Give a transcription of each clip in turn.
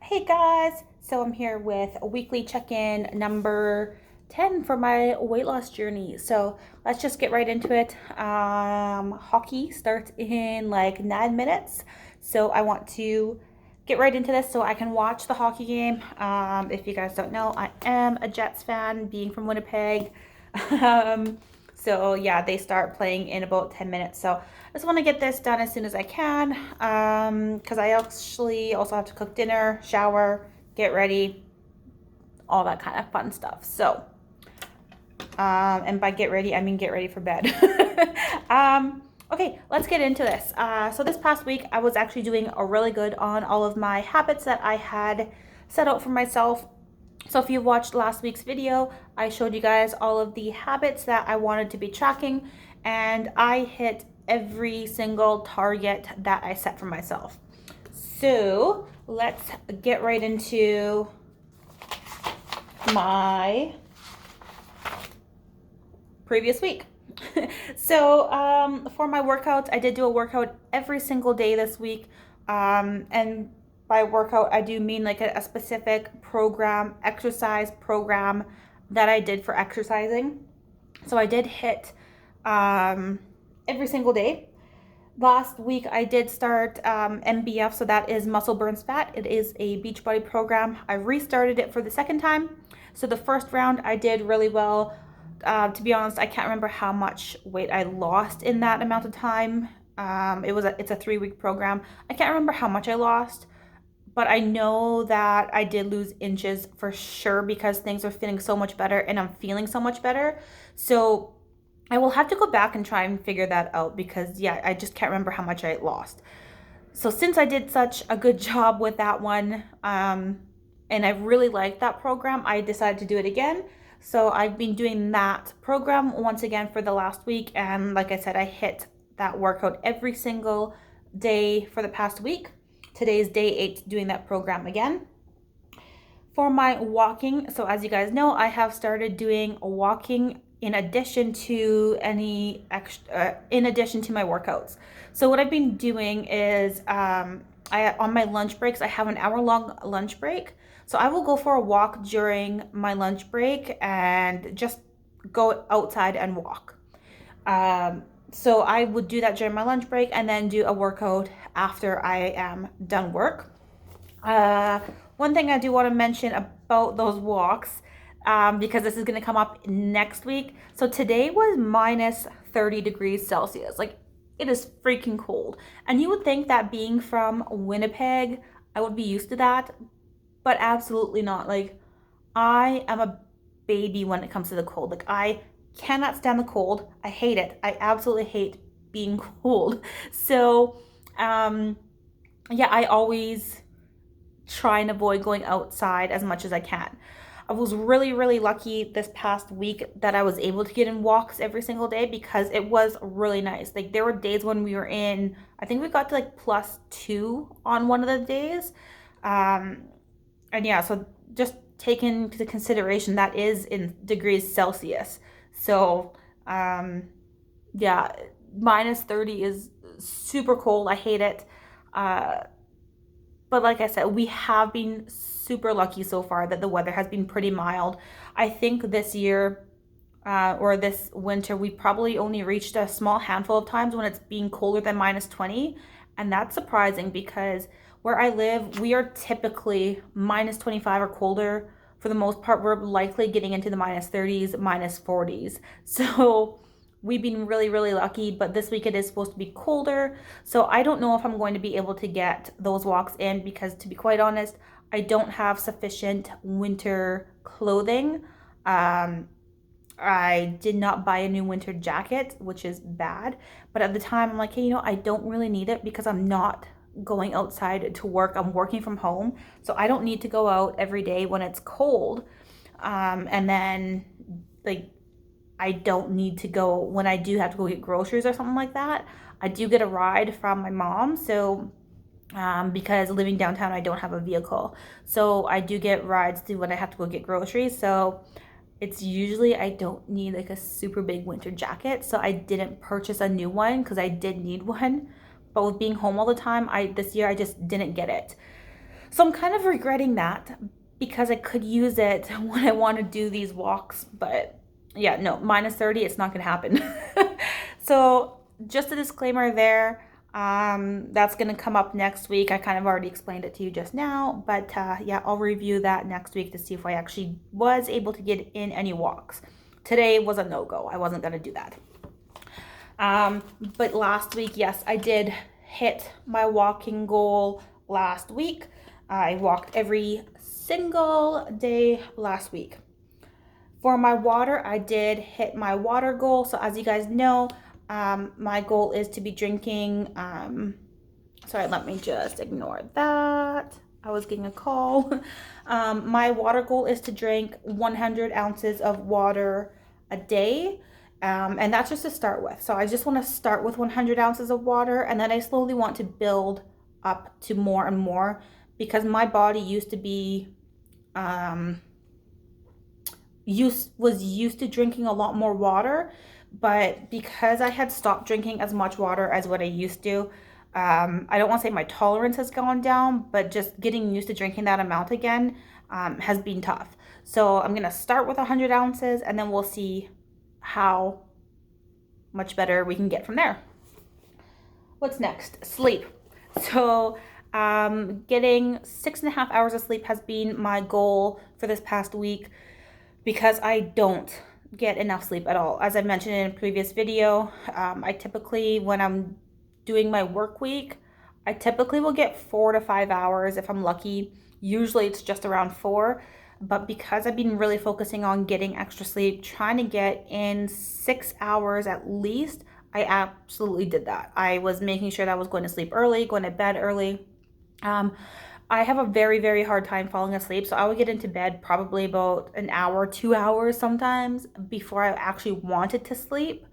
Hey guys, so I'm here with a weekly check-in number 10 for my weight loss journey. So let's just get right into it. Hockey starts in like 9 minutes. So I want to get right into this so I can watch the hockey game. If you guys don't know, I am a Jets fan, being from Winnipeg. Um, so yeah, they start playing in about 10 minutes. So I just want to get this done as soon as I can, because I actually also have to cook dinner, shower, get ready, all that kind of fun stuff. So, and by get ready, I mean get ready for bed. Okay, let's get into this. So this past week, I was actually doing a really good on all of my habits that I had set out for myself. So if you watched last week's video, I showed you guys all of the habits that I wanted to be tracking, and I hit every single target that I set for myself. So let's get right into my previous week. So for my workouts, I did do a workout every single day this week, and by workout I do mean like a specific program, exercise program that I did for exercising. So I did hit every single day. Last week I did start MBF, so that is muscle burns fat. It is a Beachbody program. I restarted it for the second time. So the first round I did really well. To be honest, I can't remember how much weight I lost in that amount of time. It's a 3-week program. I can't remember how much I lost, but I know that I did lose inches for sure because things are feeling so much better and I'm feeling so much better. So I will have to go back and try and figure that out because yeah, I just can't remember how much I lost. So since I did such a good job with that one, and I really liked that program, I decided to do it again. So I've been doing that program once again for the last week. And like I said, I hit that workout every single day for the past week. Today is day 8 doing that program again. For my walking, so as you guys know, I have started doing walking in addition to in addition to my workouts. So what I've been doing is on my lunch breaks, I have an hour-long lunch break. So I will go for a walk during my lunch break and just go outside and walk. So I would do that during my lunch break and then do a workout after I am done work. One thing I do want to mention about those walks, because this is going to come up next week. So today was minus 30 degrees Celsius. Like, it is freaking cold. And you would think that being from Winnipeg, I would be used to that, but absolutely not. Like, I am a baby when it comes to the cold. Like, I cannot stand the cold. I hate it. I absolutely hate being cold. So, yeah, I always try and avoid going outside as much as I can. I was really, really lucky this past week that I was able to get in walks every single day because it was really nice. Like, there were days when we were in, I think we got to like +2 on one of the days. And yeah, so just take into consideration that is in degrees Celsius. So yeah, minus 30 is super cold. I hate it. But like I said, we have been super lucky so far that the weather has been pretty mild. I think this year or this winter, we probably only reached a small handful of times when it's being colder than minus 20. And that's surprising because where I live, we are typically minus 25 or colder. For the most part, we're likely getting into the minus 30s, minus 40s. So we've been really, really lucky, but this week it is supposed to be colder. So I don't know if I'm going to be able to get those walks in because, to be quite honest, I don't have sufficient winter clothing. I did not buy a new winter jacket, which is bad. But at the time, I'm like, hey, I don't really need it because I'm not going outside to work. I'm working from home. So I don't need to go out every day when it's cold. And then, like, I don't need to go when I do have to go get groceries or something like that. I do get a ride from my mom. So because living downtown, I don't have a vehicle. So I do get rides to when I have to go get groceries. So it's usually, I don't need like a super big winter jacket. So I didn't purchase a new one because I did need one. But with being home all the time, this year I just didn't get it. So I'm kind of regretting that because I could use it when I want to do these walks. But yeah, no, minus 30, it's not going to happen. So just a disclaimer there. That's going to come up next week. I kind of already explained it to you just now, but yeah, I'll review that next week to see if I actually was able to get in any walks. Today was a no-go. I wasn't going to do that. But last week, yes, I did hit my walking goal last week. I walked every single day last week. For my water, I did hit my water goal. So as you guys know, my goal is to be drinking, sorry, let me just ignore that. I was getting a call. My water goal is to drink 100 ounces of water a day. And that's just to start with. So I just want to start with 100 ounces of water, and then I slowly want to build up to more and more, because my body used to be, was used to drinking a lot more water, but because I had stopped drinking as much water as what I used to, I don't want to say my tolerance has gone down, but just getting used to drinking that amount again has been tough. So I'm going to start with 100 ounces, and then we'll see how much better we can get from there. What's next? Sleep. So getting 6.5 hours of sleep has been my goal for this past week, because I don't get enough sleep at all. As I mentioned in a previous video, I typically, when I'm doing my work week, I typically will get 4 to 5 hours if I'm lucky. Usually it's just around 4. But because I've been really focusing on getting extra sleep, trying to get in 6 hours at least, I absolutely did that. I was making sure that I was going to sleep early, going to bed early. I have a very, very hard time falling asleep. So I would get into bed probably about an hour, 2 hours sometimes before I actually wanted to sleep,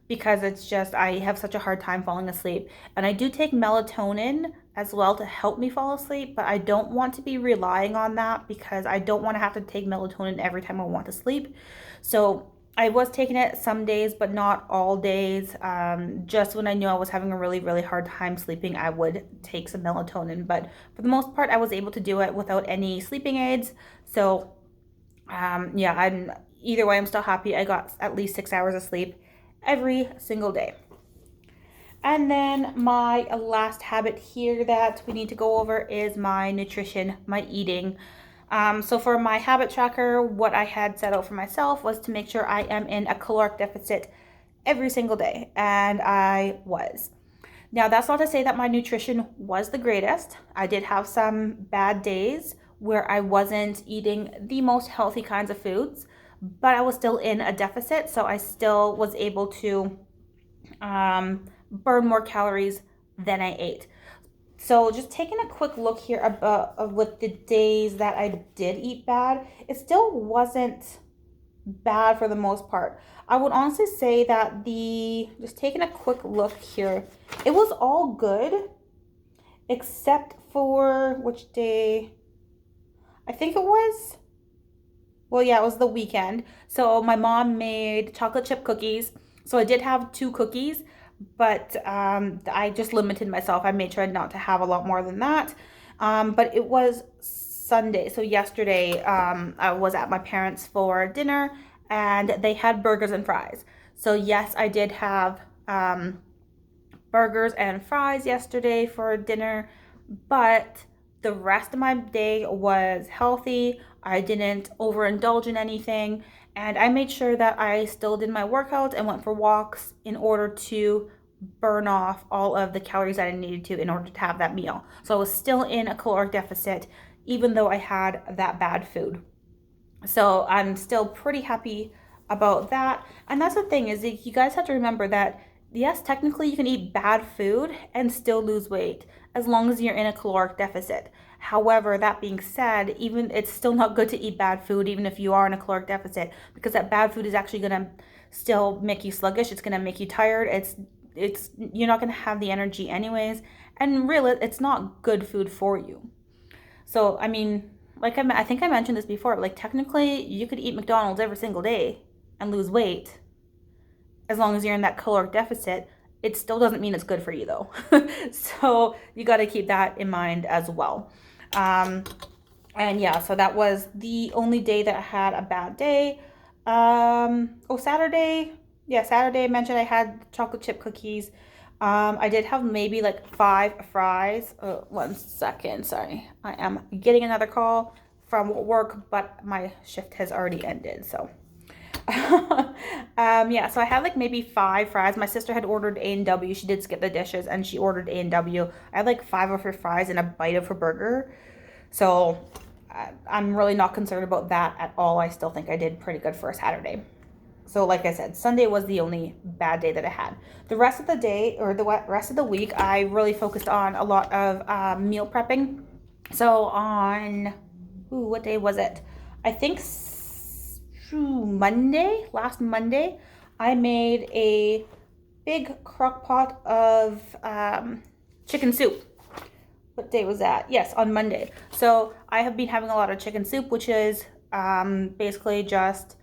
because it's just, I have such a hard time falling asleep. And I do take melatonin as well to help me fall asleep, but I don't want to be relying on that, because I don't want to have to take melatonin every time I want to sleep. So I was taking it some days, but not all days. Just when I knew I was having a really, really hard time sleeping, I would take some melatonin. But for the most part, I was able to do it without any sleeping aids. So yeah, either way, I'm still happy. I got at least 6 hours of sleep every single day. And then my last habit here that we need to go over is my nutrition, my eating. So for my habit tracker, what I had set out for myself was to make sure I am in a caloric deficit every single day, and I was. Now, that's not to say that my nutrition was the greatest. I did have some bad days where I wasn't eating the most healthy kinds of foods, but I was still in a deficit, so I still was able to burn more calories than I ate. So just taking a quick look here about with the days that I did eat bad, it still wasn't bad for the most part. I would honestly say that just taking a quick look here, it was all good except for which day? I think it was, well, yeah, it was the weekend. So my mom made chocolate chip cookies. So I did have 2 cookies, but I just limited myself. I made sure not to have a lot more than that. But it was Sunday, so yesterday, I was at my parents' for dinner, and they had burgers and fries. So yes, I did have burgers and fries yesterday for dinner, but the rest of my day was healthy. I didn't overindulge in anything, and I made sure that I still did my workouts and went for walks in order to burn off all of the calories that I needed to in order to have that meal. So I was still in a caloric deficit even though I had that bad food. So I'm still pretty happy about that. And that's the thing, is that you guys have to remember that yes, technically you can eat bad food and still lose weight as long as you're in a caloric deficit. However, that being said, even it's still not good to eat bad food even if you are in a caloric deficit, because that bad food is actually going to still make you sluggish. It's going to make you tired. It's you're not going to have the energy anyways, and really it's not good food for you. So I mean, like I think I mentioned this before, like technically you could eat McDonald's every single day and lose weight as long as you're in that caloric deficit. It still doesn't mean it's good for you though. So you got to keep that in mind as well. And yeah, so that was the only day that I had a bad day. Saturday. Yeah, Saturday I mentioned I had chocolate chip cookies. I did have maybe like 5 fries. 1 second, sorry. I am getting another call from work, but my shift has already ended, so. Yeah, so I had like maybe 5 fries. My sister had ordered A&W. She did skip the dishes and she ordered A&W. I had like 5 of her fries and a bite of her burger. So I'm really not concerned about that at all. I still think I did pretty good for a Saturday. So like I said, Sunday was the only bad day that I had. The rest of the day, or the rest of the week, I really focused on a lot of meal prepping. So on, what day was it? I think last Monday, I made a big crock pot of chicken soup. What day was that? Yes, on Monday. So I have been having a lot of chicken soup, which is basically just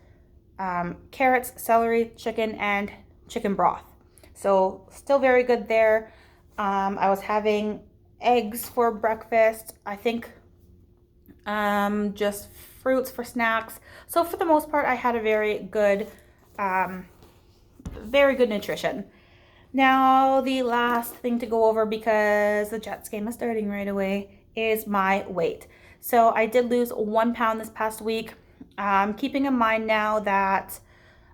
carrots, celery, chicken, and chicken broth. So still very good there. I was having eggs for breakfast. I think just fruits for snacks. So for the most part, I had a very good nutrition. Now, the last thing to go over, because the Jets game is starting right away, is my weight. So I did lose 1 pound this past week. Keeping in mind now that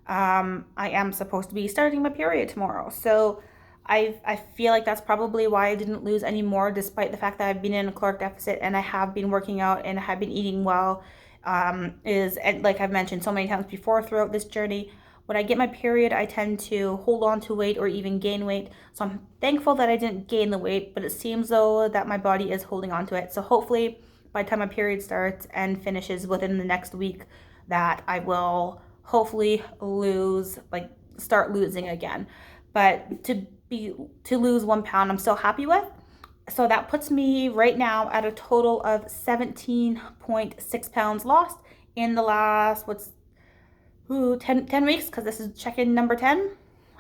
I am supposed to be starting my period tomorrow. So I feel like that's probably why I didn't lose any more, despite the fact that I've been in a caloric deficit and I have been working out and I have been eating well. And like I've mentioned so many times before throughout this journey, when I get my period, I tend to hold on to weight or even gain weight. So I'm thankful that I didn't gain the weight, but it seems though that my body is holding on to it. So hopefully by the time my period starts and finishes within the next week, that I will hopefully start losing again. But to lose 1 pound, I'm still happy with. So that puts me right now at a total of 17.6 pounds lost in the last, 10 weeks, because this is check-in number 10.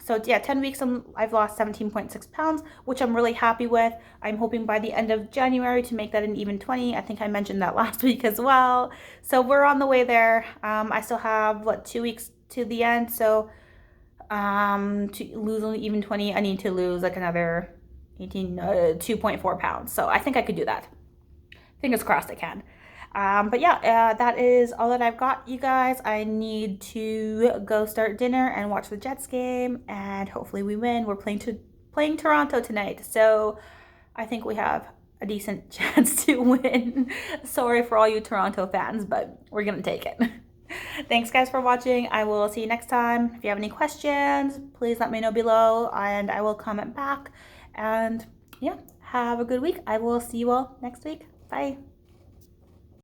So yeah, 10 weeks I've lost 17.6 pounds, which I'm really happy with. I'm hoping by the end of January to make that an even 20. I think I mentioned that last week as well. So we're on the way there. I still have 2 weeks to the end. So to lose an even 20, I need to lose like another 2.4 pounds. So I think I could do that. Fingers crossed I can. But yeah, that is all that I've got, you guys. I need to go start dinner and watch the Jets game, and hopefully we win. We're playing Toronto tonight, so I think we have a decent chance to win. Sorry for all you Toronto fans, but we're gonna take it. Thanks guys for watching. I will see you next time. If you have any questions, please let me know below and I will comment back. And yeah, have a good week. I will see you all next week. Bye.